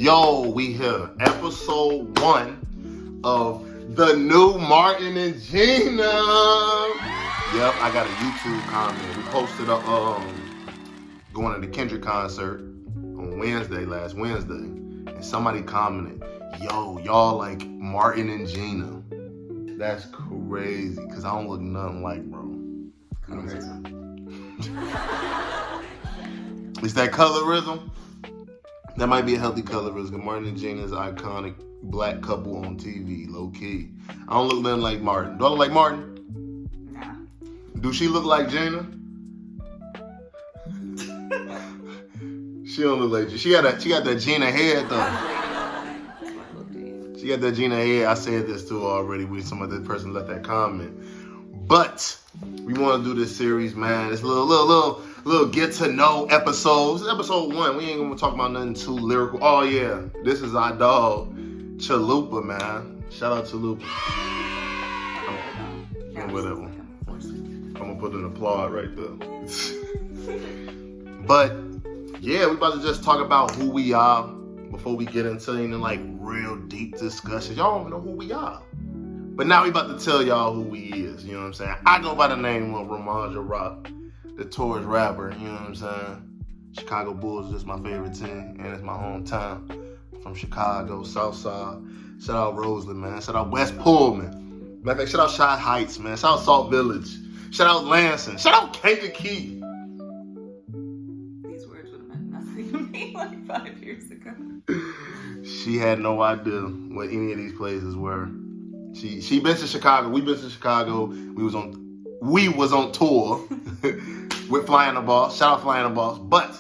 Yo, we here. Episode 1 of the new Martin and Gina. Yep, I got a YouTube comment. We posted going to the Kendrick concert on last Wednesday. And somebody commented, yo, y'all like Martin and Gina. That's crazy, because I don't look nothing like, bro. It's that colorism. That might be a healthy colorism. Martin and Gina is an iconic black couple on TV, low key. I don't look nothing like Martin. Do I look like Martin? Nah. Do she look like Gina? She don't look like Gina. She got that Gina head though. She got that Gina head. I said this to her already when some other person left that comment. But we want to do this series, man. It's a little get to know episodes. This is episode 1. We ain't gonna talk about nothing too lyrical. Oh yeah, this is our dog, Chalupa, man. Shout out Chalupa. Whatever. I'm gonna put an applaud right there. But yeah, we about to just talk about who we are before we get into any like real deep discussions. Y'all don't know who we are. But now we about to tell y'all who he is, you know what I'm saying? I go by the name of Ramaj, Eroc, the tourist rapper, you know what I'm saying? Chicago Bulls is just my favorite team, and it's my hometown. From Chicago, Southside. Shout out Roseland, man. Shout out West Pullman. Matter of fact, shout out Shot Heights, man. Shout out Salt Village. Shout out Lansing. Shout out Kankakee. These words would have meant nothing to me like 5 years ago. She had no idea what any of these places were. She been to Chicago. We been to Chicago. We was on tour with Flying the Boss. Shout out Flying the Boss. But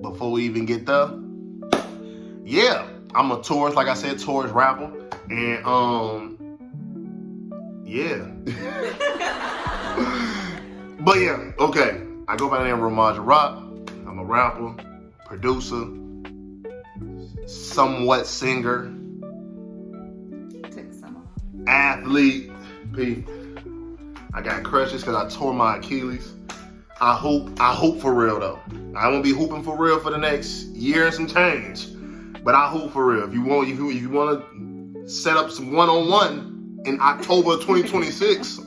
before we even get there, yeah, I'm a tourist. Like I said, tourist rapper, and yeah. But yeah, okay. I go by the name of Ramaj Eroc. I'm a rapper, producer, somewhat singer. Athlete, P. I got crutches because I tore my Achilles. I hoop for real though. I won't be hooping for real for the next year and some change, but I hoop for real. If you want to set up some one-on-one in October 2026,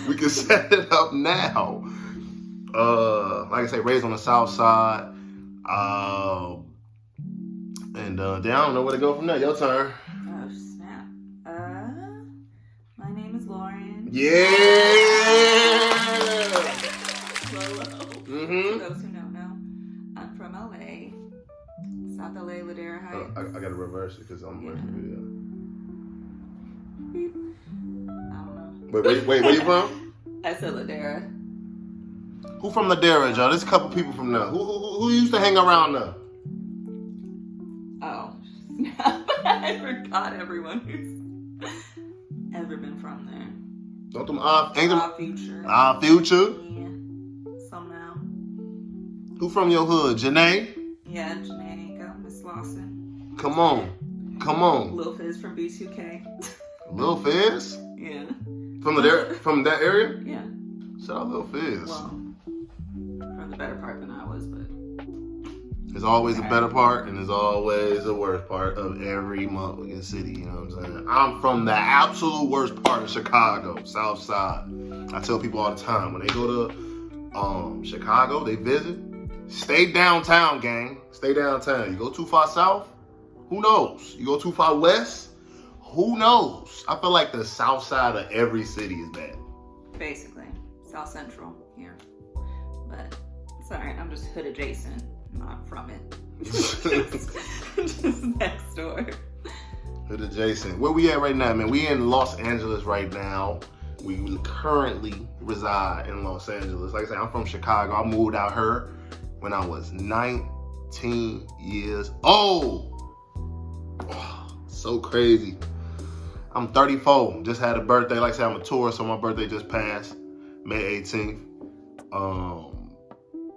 we can set it up now. Like I say, raised on the South Side, and then I don't know where to go from there. Your turn. Yeah. For those who don't know, I'm from LA, South LA, Ladera Heights. I gotta reverse it because I'm watching the video. I don't know. Wait, where you from? I said Ladera. Who from Ladera, Joe? There's a couple people from there. Who used to hang around there? Oh, I forgot everyone who's ever been from there. Don't them Future. Future? Yeah. Somehow. Who from your hood? Janae? Yeah, Janae. Go, Miss Lawson. Come on. Lil Fizz from B2K. Lil Fizz? Yeah. From that area? Yeah. Shout out Lil Fizz. Well, from the better part than I was, but there's always a better part and there's always a worst part of every motherfucking city, you know what I'm saying? I'm from the absolute worst part of Chicago, South Side. I tell people all the time, when they go to Chicago, they visit, stay downtown, gang. Stay downtown. You go too far south, who knows? You go too far west, who knows? I feel like the South Side of every city is bad. Basically, South Central here. But, sorry, I'm just hood adjacent. Not from it. Just next door. Hood adjacent. Where we at right now, man? We in Los Angeles right now. We currently reside in Los Angeles. Like I said, I'm from Chicago. I moved out here when I was 19 years old. Oh, so crazy. I'm 34. Just had a birthday. Like I said, I'm a tourist, so my birthday just passed May 18th.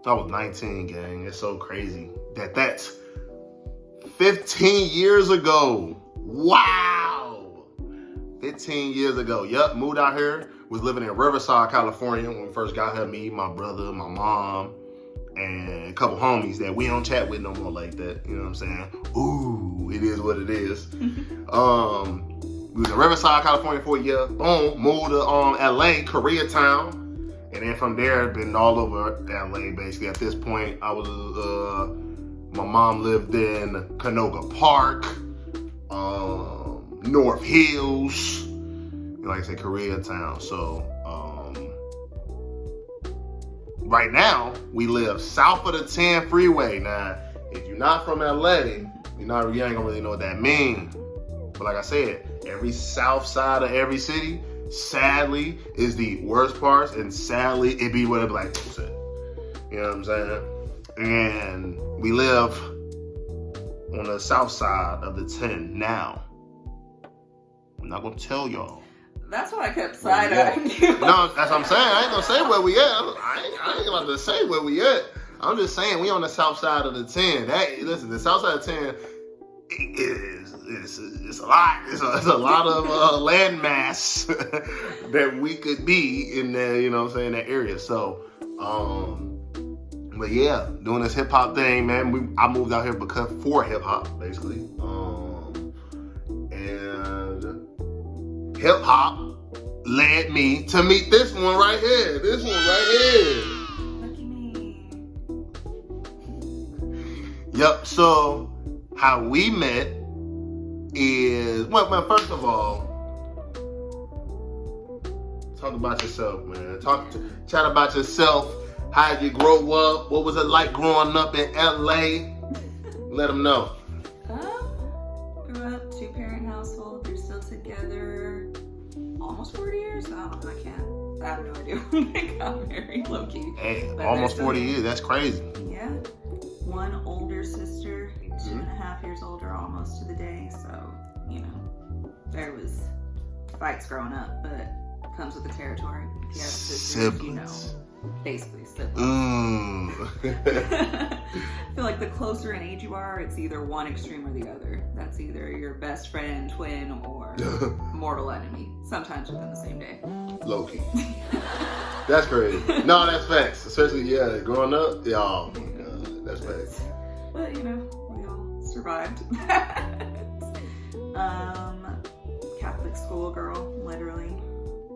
I was 19, gang. It's so crazy that's 15 years ago. Wow. 15 years ago. Yup, moved out here. Was living in Riverside, California when we first got here. Me, my brother, my mom, and a couple homies that we don't chat with no more like that. You know what I'm saying? Ooh, it is what it is. We was in Riverside, California for a year. Boom, moved to LA, Koreatown. And then from there, been all over LA basically. At this point, I was, my mom lived in Canoga Park, North Hills, like I said, Koreatown. So, right now, we live south of the 10 freeway. Now, if you're not from LA, you ain't gonna really know what that means. But like I said, every south side of every city, sadly, is the worst parts, and sadly, it be where the black people sit. You know what I'm saying? And we live on the south side of the 10 now. I'm not gonna tell y'all. That's why I kept side-eyeing you. No, that's what I'm saying. I ain't gonna say where we at. I ain't about to say where we at. I'm just saying we on the south side of the 10. Listen, the south side of 10 it's a lot. It's a lot of land mass that we could be in there, you know what I'm saying, that area. So, but yeah, doing this hip hop thing, man. I moved out here for hip hop, basically. And hip hop led me to meet this one right here. This one right here. Lucky me. Yep. So how we met is, well, first of all, talk about yourself, man. Chat about yourself. How'd you grow up? What was it like growing up in LA? Let them know. Grew up 2-parent household. They're still together almost 40 years. I have no idea when they got married, low key. Hey, almost 40 years. That's crazy. Yeah. One older sister, 2.5 years older, almost to the day. So, there was fights growing up, but comes with the territory. If you have sisters, siblings. Basically siblings. I feel like the closer in age you are, it's either one extreme or the other. That's either your best friend, twin, or mortal enemy. Sometimes within the same day. Low key. That's crazy. No, that's facts. Especially, growing up, y'all. That's facts. But, we all survived. Catholic school girl, literally.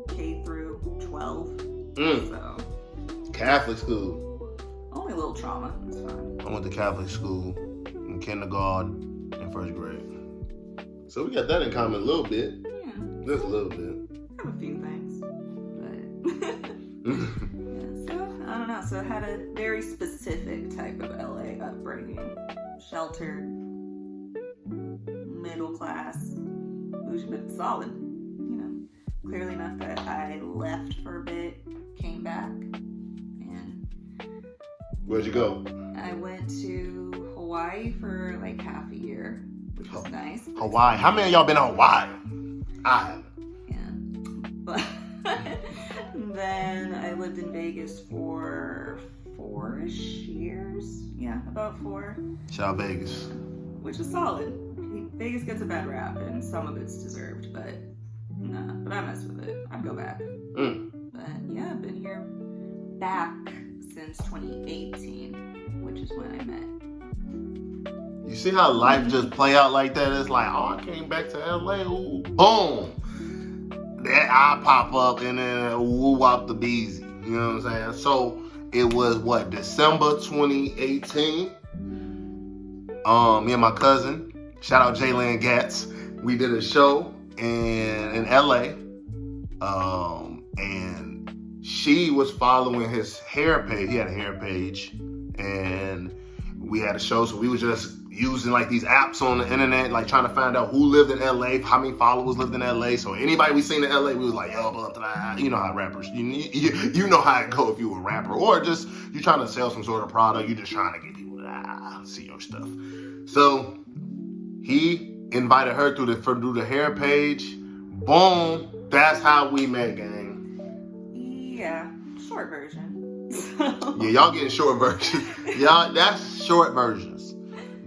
K through 12. So. Catholic school. Only a little trauma. It's fine. I went to Catholic school in kindergarten and first grade. So we got that in common a little bit. Yeah. Just a little bit. I have a few things. But so I don't know. So I had a very specific type of LA upbringing. Sheltered, middle class, bougie but solid. Clearly enough that I left for a bit, came back, and where'd you go? I went to Hawaii for like half a year, which was nice. Hawaii. How many of y'all been to Hawaii? I haven't. Yeah. But then I lived in Vegas for 4-ish years. Yeah, about 4. Shout out Vegas. Which is solid. Vegas gets a bad rap, and some of it's deserved, but but I mess with it. I'd go back. But yeah, I've been here back since 2018, which is when I met. You see how life just play out like that? It's like, I came back to LA. Ooh, boom. That I pop up and then woo wop the beezy. You know what I'm saying? So it was December 2018. Me and my cousin, shout out Jaylen Gatz, we did a show in LA, and she was following his hair page. He had a hair page, and we had a show, so we was just using like these apps on the internet, like trying to find out who lived in LA, how many followers lived in LA. So anybody we seen in LA, we was like, yo, blah, blah, blah. You know how rappers, you know how it go if you a rapper, or just you trying to sell some sort of product, you just trying to get people to see your stuff. So he invited her through the hair page. Boom. That's how we met, gang. Yeah, short version. Yeah, y'all getting short versions. Y'all, that's short versions.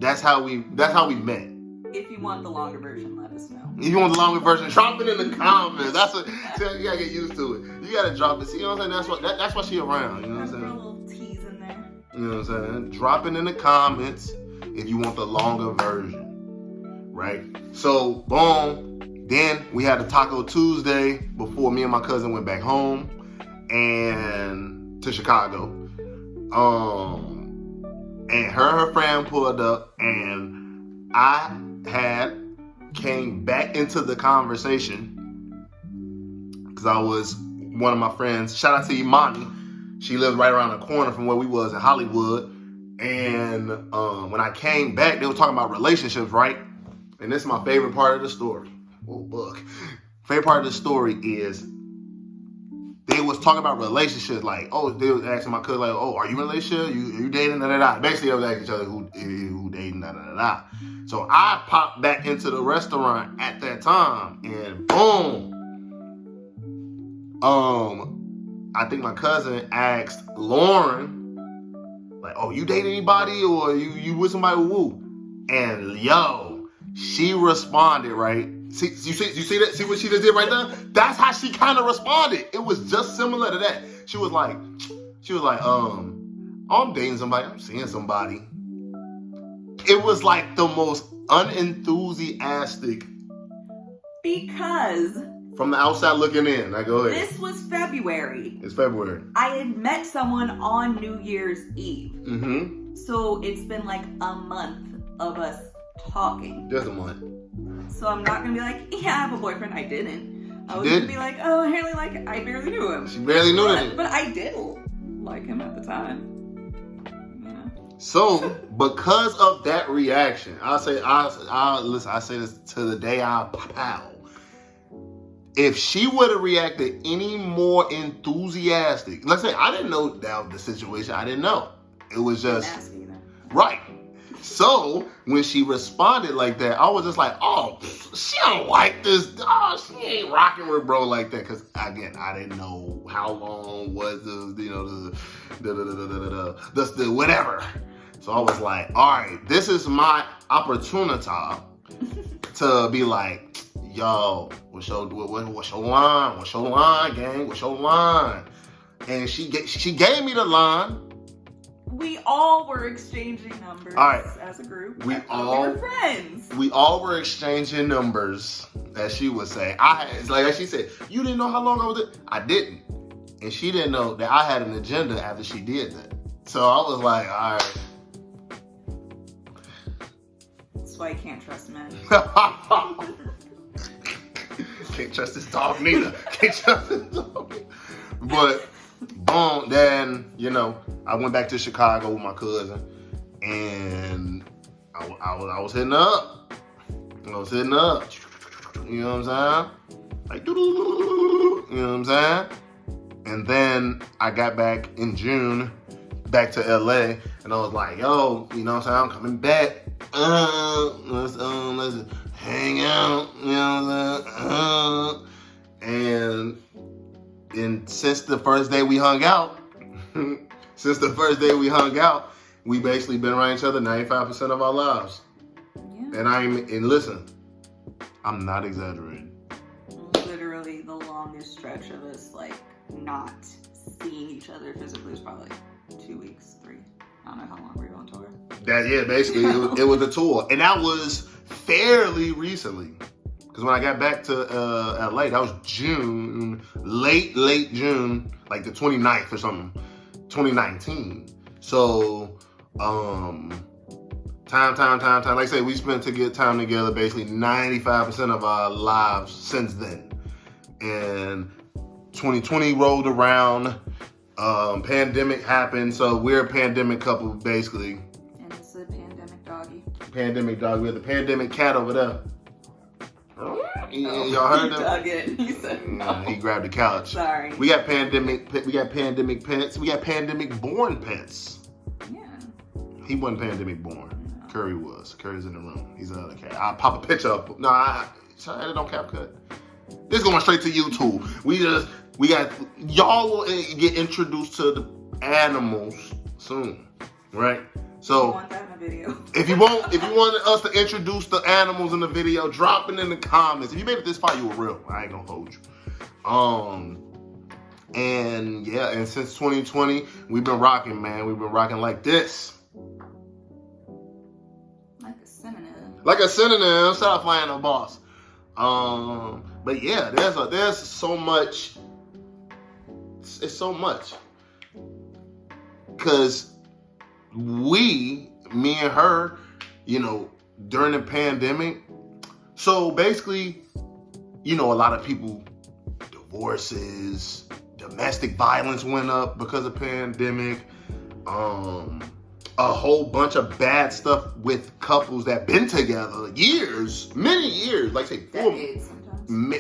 That's how we met. If you want the longer version, let us know. If you want the longer version, drop it in the comments. That's what you gotta get used to it. You gotta drop it. See, you know what I'm saying? That's why she around. You know what I'm saying? Throw a little tease in there. You know what I'm saying? Drop it in the comments if you want the longer version, right? So, boom. Then we had a Taco Tuesday before me and my cousin went back home and to Chicago. And her friend pulled up, and I came back into the conversation because I was one of my friends. Shout out to Imani. She lives right around the corner from where we was in Hollywood. And when I came back, they were talking about relationships, right? And this is my favorite part of the story. Oh, book. Favorite part of the story is they was talking about relationships. Like, oh, they was asking my cousin, like, oh, are you in a relationship? You dating? Da, da, da. Basically, they was asking each other who dating, da, da, da, da. So I popped back into the restaurant at that time, and boom. I think my cousin asked Lauren, like, oh, you dating anybody or you with somebody woo? And yo, she responded, right? See, you see that? See what she just did right there? That's how she kind of responded. It was just similar to that. She was like, I'm dating somebody, I'm seeing somebody. It was like the most unenthusiastic. Because from the outside looking in. Now go ahead. This was February. It's February. I had met someone on New Year's Eve. Mm-hmm. So it's been like a month of us talking. Just a month. So I'm not gonna be like, yeah, I have a boyfriend. I didn't. I was gonna be like, oh, I barely knew him. She barely knew him. But I did like him at the time. So because of that reaction, I say this to the day I pow. If she would have reacted any more enthusiastic, let's say I didn't know that was the situation. I didn't know. It was just right. So when she responded like that, I was just like, oh, she don't like this. Oh, she ain't rocking with bro like that. Because again, I didn't know how long was the whatever. So I was like, all right, this is my opportunity to be like, yo, what's your line? What's your line, gang? What's your line? And she gave me the line. We all were exchanging numbers as a group. We were friends. We all were exchanging numbers, as she would say. Like she said, you didn't know how long I was there? I didn't. And she didn't know that I had an agenda after she did that. So I was like, all right. That's why you can't trust men. Can't trust this dog neither. Can't trust this dog. But boom, then, I went back to Chicago with my cousin, and I was hitting up. You know what I'm saying? Like, you know what I'm saying? And then I got back in June, back to LA, and I was like, yo, you know what I'm saying? I'm coming back. Let's hang out, you know what I'm saying? And since the first day we hung out, we basically been around each other 95% of our lives. Yeah. And listen, I'm not exaggerating. Literally the longest stretch of us, like, not seeing each other physically was probably like 2 weeks, 3. I don't know how long we were on tour. Basically, it was a tour. And that was fairly recently. Because when I got back to LA, that was June, late June, like the 29th or something, 2019. So, time. Like I said, we spent to get time together basically 95% of our lives since then. And 2020 rolled around, pandemic happened, so we're a pandemic couple basically. And it's a pandemic doggy. Pandemic dog. We had the pandemic cat over there. Y'all heard him? Dug it. He said no. He grabbed the couch. Sorry. We got pandemic pets. We got pandemic born pets. Yeah. He wasn't pandemic born. No. Curry was. Curry's in the room. He's another cat. I'll pop a picture up. No, I don't cap cut. This going straight to YouTube. Y'all will get introduced to the animals soon, right? So, I want that in a video. if you wanted us to introduce the animals in the video, drop it in the comments. If you made it this far, you were real. I ain't gonna hold you. And yeah, and since 2020, we've been rocking, man. We've been rocking like this. Like a synonym. Shout out Flying the Boss. But yeah, there's so much. It's so much. Cause me and her, during the pandemic. So basically, a lot of people, divorces, domestic violence went up because of pandemic. A whole bunch of bad stuff with couples that been together years, many years, like say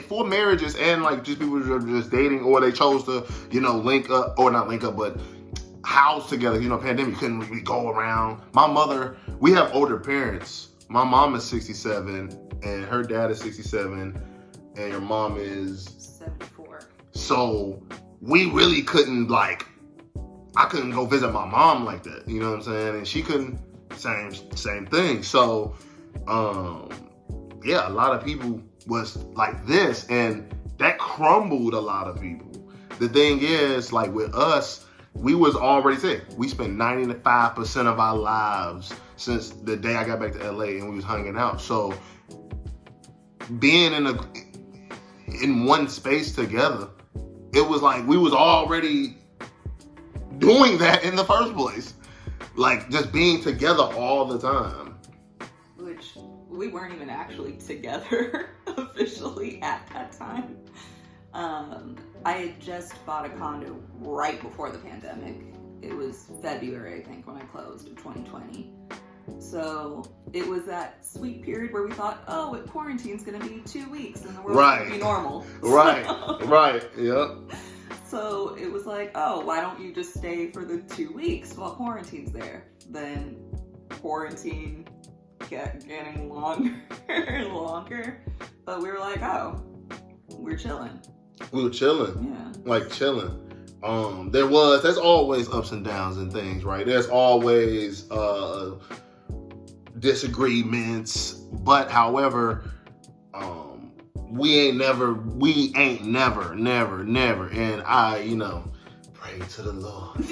four marriages, and like just people who are just dating, or they chose to, link up, or not link up, but house together. Pandemic, couldn't really go around. My mother, we have older parents. My mom is 67 and her dad is 67 and your mom is 74. So we really couldn't, I couldn't go visit my mom like that, you know what I'm saying? And she couldn't, same thing. So, yeah, a lot of people was like this, and that crumbled a lot of people. The thing is, with us, we was already sick. We spent 95% of our lives since the day I got back to LA and we was hanging out. So being in one space together, it was like we was already doing that in the first place. Just being together all the time. Which we weren't even actually together officially at that time. I had just bought a condo right before the pandemic. It was February, I think, when I closed of 2020. So it was that sweet period where we thought, quarantine's going to be 2 weeks and the world's going to be normal. Right, yep. So it was like, why don't you just stay for the 2 weeks while quarantine's there? Then quarantine kept getting longer and longer. But we were like, we're chilling. We were chilling. Yeah. Chilling. There's always ups and downs and things, right? There's always disagreements, but however, we ain't never, and I, pray to the Lord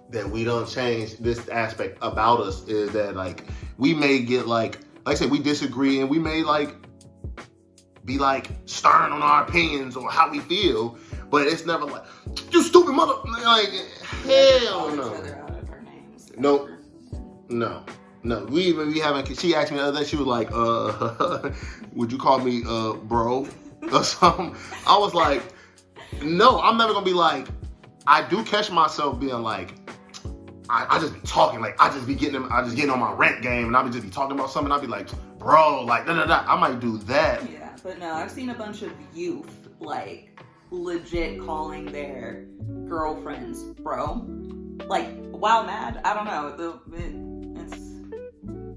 that we don't change this aspect about us, is that we may get like I said, we disagree and we may be stern on our opinions or how we feel, but it's never you stupid mother, hell no. No. We haven't. She asked me the other day. She was like, "Would you call me bro or something?" I was like, "No, I'm never gonna be like." I do catch myself being I just be talking, I just getting on my rant game, and I just be talking about something. I'll be like, "Bro, da." I might do that. Yeah, but no, I've seen a bunch of youth legit calling their girlfriends bro. While mad, I don't know.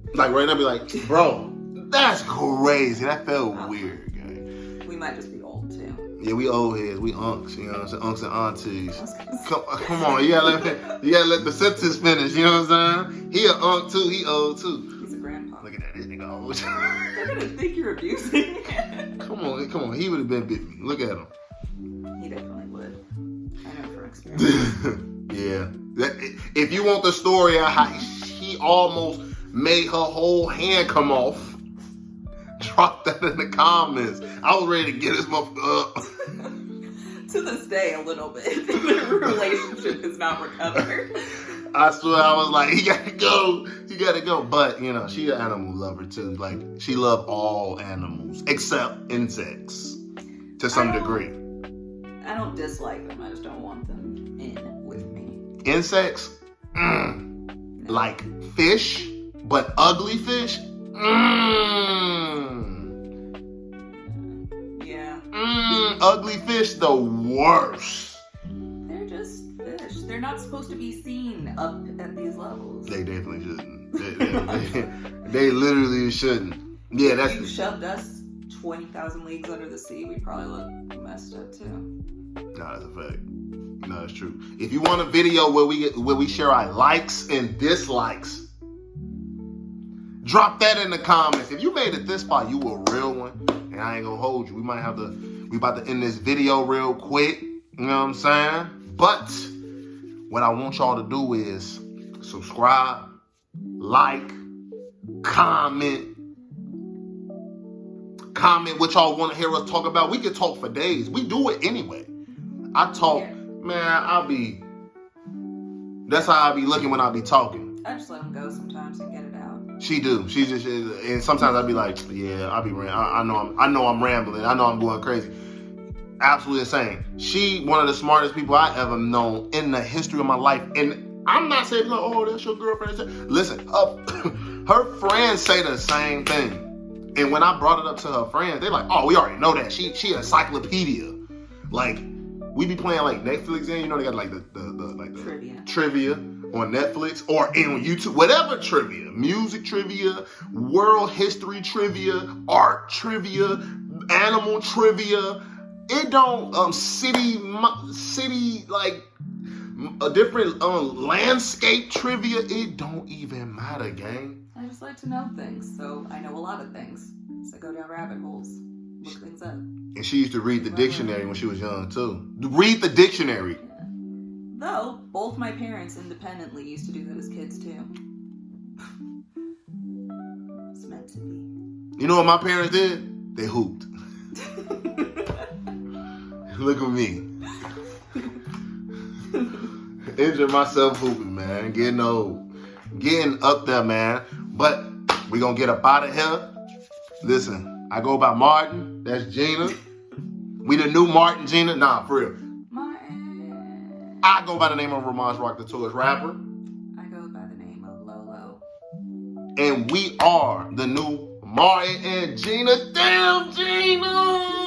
It's right now, be like, bro, that's crazy. That felt weird, gang. We might just be old too. Yeah, we old heads. We unks, you know what I'm saying? Unks and aunties. Come on, you gotta let the sentence finish, you know what I'm saying? He a unk too, he old too. He's a grandpa. Look at that, this nigga old. They're gonna think you're abusing him. Come on, he would have been bit me. Look at him. He definitely would. I know from experience. Yeah. If you want the story of how he almost made her whole hand come off, drop that in the comments. I was ready to get his motherfucker up. To this day, a little bit. The relationship is not recovered. I swear, I was like, he gotta go. But, she an animal lover too. She love all animals, except insects, to some degree. I don't dislike them. I just don't want them in with me. Insects? Like fish, but ugly fish? Yeah. Ugly fish, the worst. They're just fish. They're not supposed to be seen up at these levels. They definitely shouldn't. They literally shouldn't. Yeah, that's. If you shoved us 20,000 leagues under the sea, we'd probably look messed up too. No, that's a fact. No, that's true. If you want a video where we share our likes and dislikes, drop that in the comments. If you made it this far, you a real one, and I ain't gonna hold you. We about to end this video real quick. You know what I'm saying? But what I want y'all to do is subscribe, like, comment what y'all want to hear us talk about. We can talk for days. We do it anyway. I talk, man, that's how I be looking when I be talking. I just let them go sometimes and get it out. She do. She just, and sometimes I be like, yeah, I know I'm rambling. I know I'm going crazy. Absolutely insane. She one of the smartest people I ever known in the history of my life. And I'm not saying, like, oh, that's your girlfriend. Listen, her friends say the same thing. And when I brought it up to her friends, they're like, oh, we already know that. She an encyclopedia. Like, we be playing like Netflix in, you know, they got like the trivia on Netflix or on YouTube, whatever trivia, music trivia, world history trivia, art trivia, animal trivia. It don't city like a different landscape trivia. It don't even matter, gang. I just like to know things, so I know a lot of things. So go down rabbit holes, look things up. And she used to read the dictionary when she was young too. Read the dictionary. Yeah. Though both my parents independently used to do that as kids too. It's meant to be. You know what my parents did? They hooped. Look at me. Injured myself hooping, man. Getting old. Getting up there, man. But we gonna get up out of here. Listen, I go by Martin. That's Gina. We the new Martin Gina. Nah, for real. Martin. I go by the name of Ramaj Rock the Tourist Rapper. I go by the name of Lolo. And we are the new Martin and Gina. Damn, Gina!